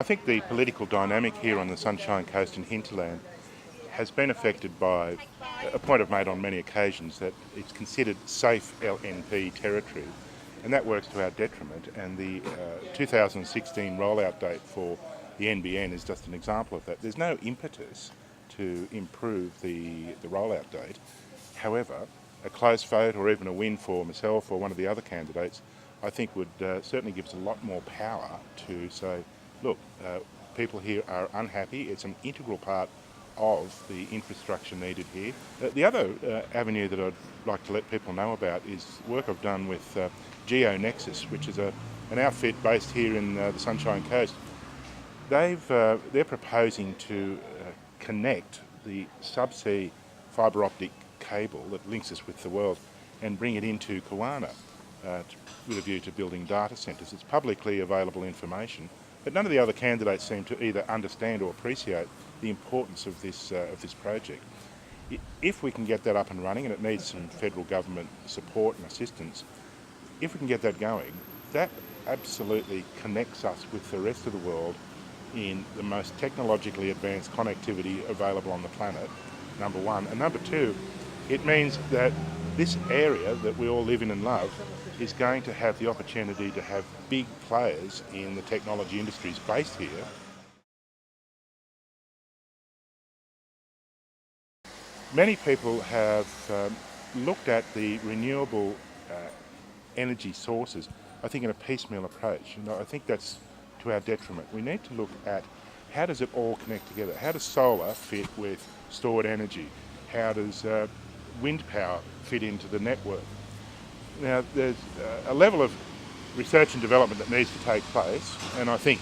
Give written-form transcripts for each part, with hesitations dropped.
I think the political dynamic here on the Sunshine Coast and hinterland has been affected by a point I've made on many occasions, that it's considered safe LNP territory, and that works to our detriment. And the 2016 rollout date for the NBN is just an example of that. There's no impetus to improve the rollout date. However, a close vote or even a win for myself or one of the other candidates, I think would certainly give us a lot more power to say, look, people here are unhappy. It's an integral part of the infrastructure needed here. The other avenue that I'd like to let people know about is work I've done with GeoNexus, which is an outfit based here in the Sunshine Coast. They're proposing to connect the subsea fibre optic cable that links us with the world and bring it into Kawana with a view to building data centres. It's publicly available information, but none of the other candidates seem to either understand or appreciate the importance of this project. If we can get that up and running, and it needs some federal government support and assistance, if we can get that going, that absolutely connects us with the rest of the world in the most technologically advanced connectivity available on the planet, number one. And number two, it means that this area that we all live in and love is going to have the opportunity to have big players in the technology industries based here. Many people have looked at the renewable energy sources, I think, in a piecemeal approach. I think that's to our detriment. We need to look at how does it all connect together? How does solar fit with stored energy? How does wind power fit into the network? Now, there's a level of research and development that needs to take place, and I think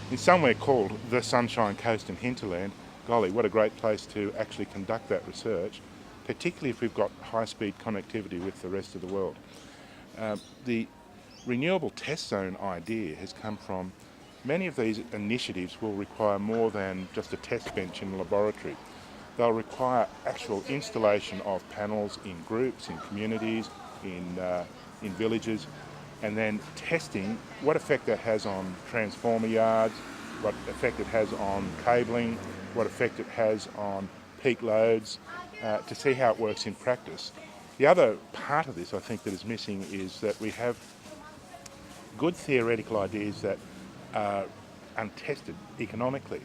in somewhere called the Sunshine Coast and hinterland, golly, what a great place to actually conduct that research, particularly if we've got high-speed connectivity with the rest of the world. The Renewable Test Zone idea has come from many of these initiatives will require more than just a test bench in a laboratory. They'll require actual installation of panels in groups, in communities, in villages, and then testing what effect that has on transformer yards, what effect it has on cabling, what effect it has on peak loads, to see how it works in practice. The other part of this, I think, that is missing is that we have good theoretical ideas that are untested economically.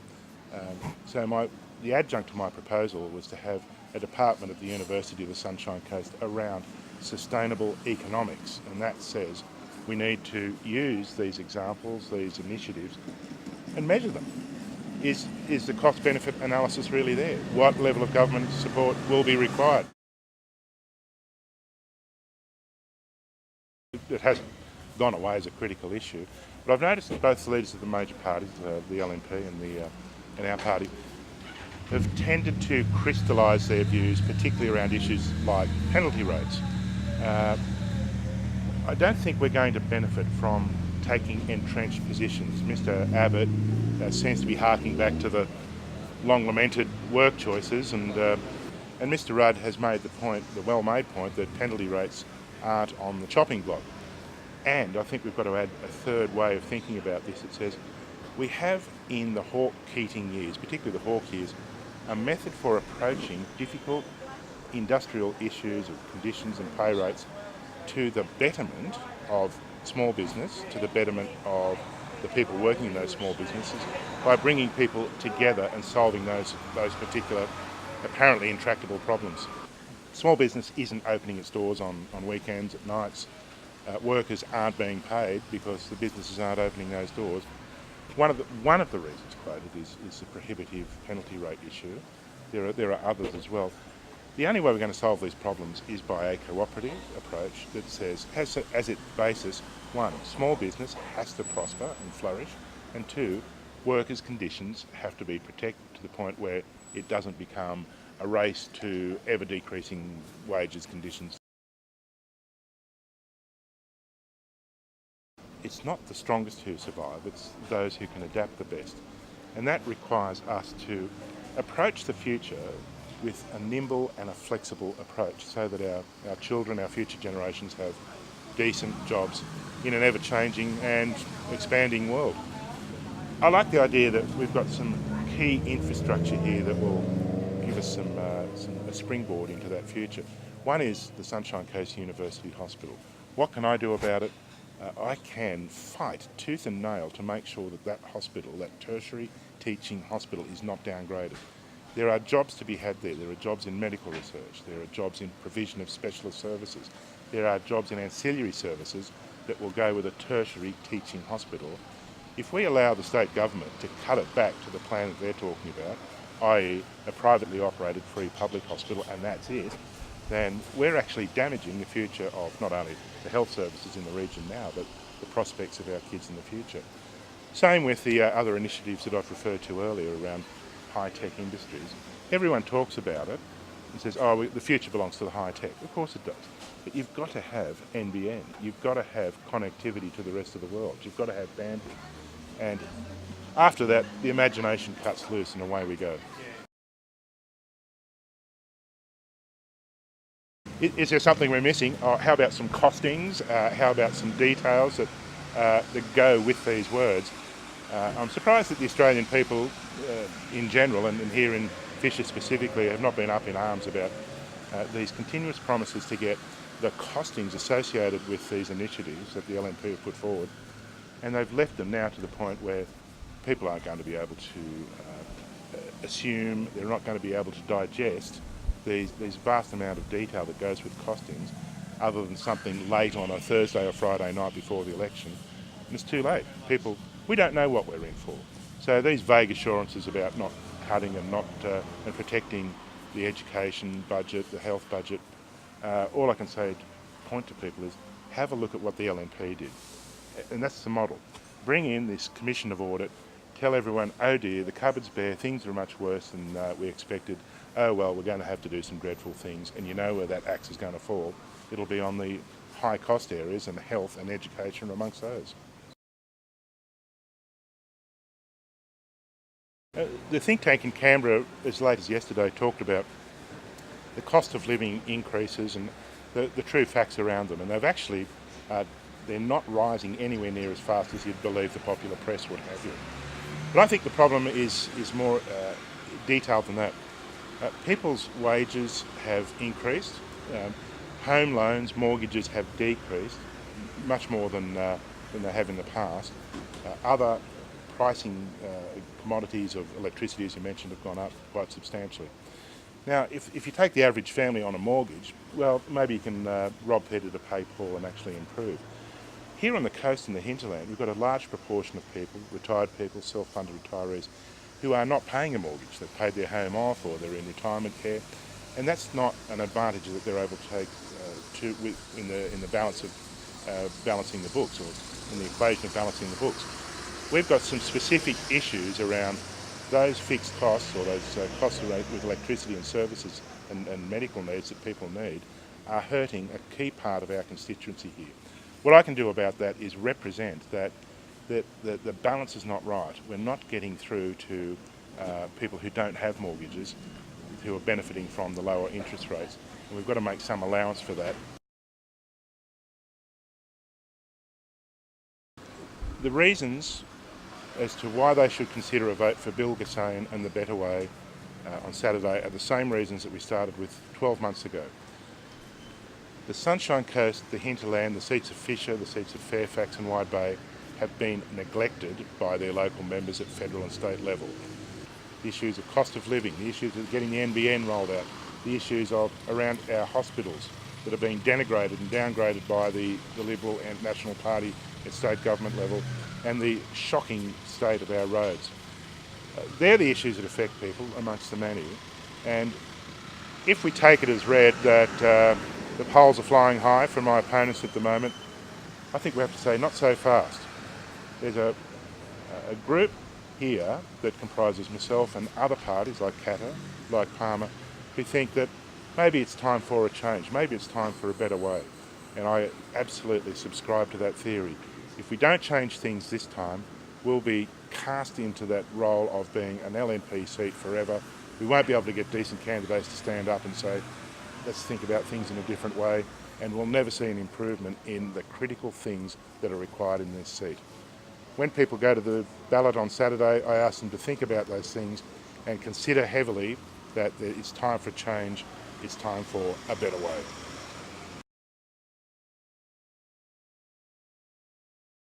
So the adjunct to my proposal was to have a department at the University of the Sunshine Coast around sustainable economics, and that says we need to use these examples, these initiatives, and measure them. Is the cost-benefit analysis really there? What level of government support will be required? It hasn't gone away as a critical issue, but I've noticed that both the leaders of the major parties, the LNP and our party, have tended to crystallise their views, particularly around issues like penalty rates. I don't think we're going to benefit from taking entrenched positions. Mr Abbott seems to be harking back to the long-lamented work choices, and Mr Rudd has made the point, the well-made point, that penalty rates aren't on the chopping block. And I think we've got to add a third way of thinking about this. It says we have in the Hawke-Keating years, particularly the Hawke years, a method for approaching difficult industrial issues of conditions and pay rates to the betterment of small business, to the betterment of the people working in those small businesses, by bringing people together and solving those particular apparently intractable problems. Small business isn't opening its doors on weekends, at nights. Workers aren't being paid because the businesses aren't opening those doors. One of the reasons quoted is the prohibitive penalty rate issue. There are others as well. The only way we're going to solve these problems is by a cooperative approach that says, has as its basis, one, small business has to prosper and flourish, and two, workers' conditions have to be protected to the point where it doesn't become a race to ever-decreasing wages conditions. It's not the strongest who survive, it's those who can adapt the best. And that requires us to approach the future with a nimble and a flexible approach so that our children, our future generations have decent jobs in an ever-changing and expanding world. I like the idea that we've got some key infrastructure here that will give us a springboard into that future. One is the Sunshine Coast University Hospital. What can I do about it? I can fight tooth and nail to make sure that that hospital, that tertiary teaching hospital, is not downgraded. There are jobs to be had there. There are jobs in medical research. There are jobs in provision of specialist services. There are jobs in ancillary services that will go with a tertiary teaching hospital. If we allow the state government to cut it back to the plan that they're talking about, i.e. a privately operated free public hospital, and that's it, then we're actually damaging the future of not only the health services in the region now, but the prospects of our kids in the future. Same with the other initiatives that I've referred to earlier around high-tech industries. Everyone talks about it and says, oh, the future belongs to the high-tech. Of course it does. But you've got to have NBN. You've got to have connectivity to the rest of the world. You've got to have bandwidth. And after that, the imagination cuts loose and away we go. Is there something we're missing? Oh, how about some costings? How about some details that go with these words? I'm surprised that the Australian people in general, and here in Fisher specifically, have not been up in arms about these continuous promises to get the costings associated with these initiatives that the LNP have put forward, and they've left them now to the point where people aren't going to be able to assume, they're not going to be able to digest these vast amount of detail that goes with costings, other than something late on a Thursday or Friday night before the election. And it's too late. We don't know what we're in for. So these vague assurances about not cutting and and protecting the education budget, the health budget, all I can say to point to people is have a look at what the LNP did. And that's the model. Bring in this commission of audit, tell everyone, oh dear, the cupboard's bare, things are much worse than we expected. Oh well, we're going to have to do some dreadful things, and you know where that axe is going to fall. It'll be on the high cost areas, and health and education are amongst those. The think tank in Canberra, as late as yesterday, talked about the cost of living increases and the true facts around them, and they've actually, they're not rising anywhere near as fast as you'd believe the popular press would have you. But I think the problem is more detailed than that. People's wages have increased, home loans, mortgages have decreased much more than they have in the past. Other pricing commodities of electricity, as you mentioned, have gone up quite substantially. Now, if you take the average family on a mortgage, well, maybe you can rob Peter to pay Paul and actually improve. Here on the coast in the hinterland, we've got a large proportion of people, retired people, self-funded retirees, who are not paying a mortgage. They've paid their home off or they're in retirement care, and that's not an advantage that they're able to take in the balance of balancing the books, or in the equation of balancing the books. We've got some specific issues around those fixed costs, or those costs with electricity and services and medical needs that people need, are hurting a key part of our constituency here. What I can do about that is represent that the balance is not right. We're not getting through to people who don't have mortgages, who are benefiting from the lower interest rates, and we've got to make some allowance for that. The reasons as to why they should consider a vote for Bill Gissane and the Better Way on Saturday are the same reasons that we started with 12 months ago. The Sunshine Coast, the hinterland, the seats of Fisher, the seats of Fairfax and Wide Bay have been neglected by their local members at federal and state level. The issues of cost of living, the issues of getting the NBN rolled out, the issues of around our hospitals that are being denigrated and downgraded by the Liberal and National Party at state government level, and the shocking state of our roads. They're the issues that affect people amongst the many, and if we take it as read that the polls are flying high from my opponents at the moment, I think we have to say not so fast. There's a group here that comprises myself and other parties like Katter, like Palmer, who think that maybe it's time for a change, maybe it's time for a better way. And I absolutely subscribe to that theory. If we don't change things this time, we'll be cast into that role of being an LNP seat forever. We won't be able to get decent candidates to stand up and say, let's think about things in a different way, and we'll never see an improvement in the critical things that are required in this seat. when people go to the ballot on Saturday, I ask them to think about those things and consider heavily that it's time for change, it's time for a better way.